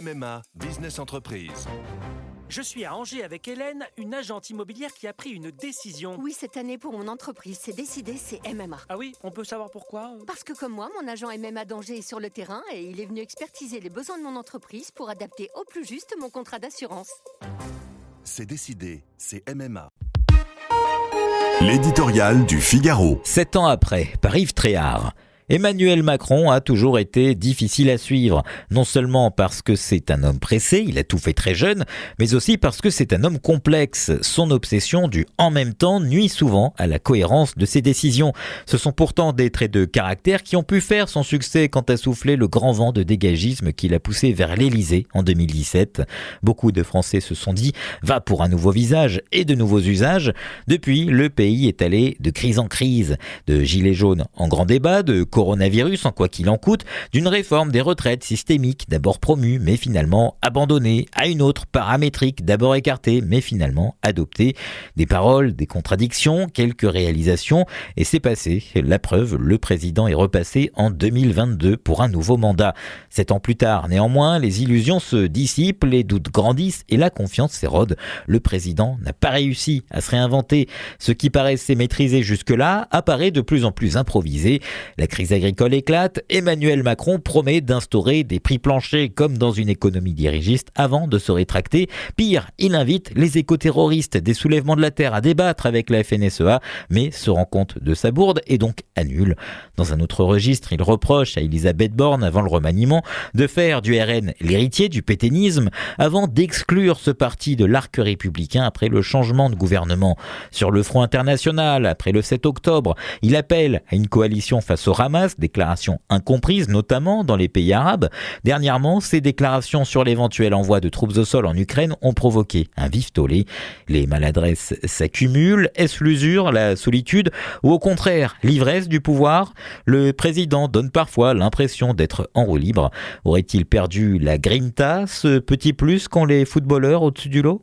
MMA Business Entreprise. Je suis à Angers avec Hélène, une agente immobilière qui a pris une décision. Oui, cette année pour mon entreprise, c'est décidé, c'est MMA. Ah oui, on peut savoir pourquoi? Parce que comme moi, mon agent MMA d'Angers est sur le terrain et il est venu expertiser les besoins de mon entreprise pour adapter au plus juste mon contrat d'assurance. C'est décidé, c'est MMA. L'éditorial du Figaro. 7 ans après, par Yves Tréhard. Emmanuel Macron a toujours été difficile à suivre, non seulement parce que c'est un homme pressé, il a tout fait très jeune, mais aussi parce que c'est un homme complexe. Son obsession du « en même temps » nuit souvent à la cohérence de ses décisions. Ce sont pourtant des traits de caractère qui ont pu faire son succès quand a soufflé le grand vent de dégagisme qui l'a poussé vers l'Élysée en 2017. Beaucoup de Français se sont dit « va pour un nouveau visage et de nouveaux usages ». Depuis, le pays est allé de crise en crise, de gilets jaunes en grand débat, de coronavirus en quoi qu'il en coûte, d'une réforme des retraites systémique d'abord promue mais finalement abandonnée, à une autre paramétrique d'abord écartée mais finalement adoptée. Des paroles, des contradictions, quelques réalisations et c'est passé. La preuve, le président est repassé en 2022 pour un nouveau mandat. 7 ans plus tard, néanmoins, les illusions se dissipent, les doutes grandissent et la confiance s'érode. Le président n'a pas réussi à se réinventer. Ce qui paraissait maîtrisé jusque-là apparaît de plus en plus improvisé. La crise agricole éclate, Emmanuel Macron promet d'instaurer des prix planchers comme dans une économie dirigiste avant de se rétracter. Pire, il invite les éco-terroristes des soulèvements de la terre à débattre avec la FNSEA, mais se rend compte de sa bourde et donc annule. Dans un autre registre, il reproche à Elisabeth Borne, avant le remaniement, de faire du RN l'héritier du pétainisme avant d'exclure ce parti de l'arc républicain après le changement de gouvernement. Sur le front international, après le 7 octobre, il appelle à une coalition face au Hamas, déclarations incomprises notamment dans les pays arabes. Dernièrement, ces déclarations sur l'éventuel envoi de troupes au sol en Ukraine ont provoqué un vif tollé. Les maladresses s'accumulent. Est-ce l'usure, la solitude ou au contraire l'ivresse du pouvoir? Le président donne parfois l'impression d'être en roue libre. Aurait-il perdu la grinta, ce petit plus qu'ont les footballeurs au-dessus du lot?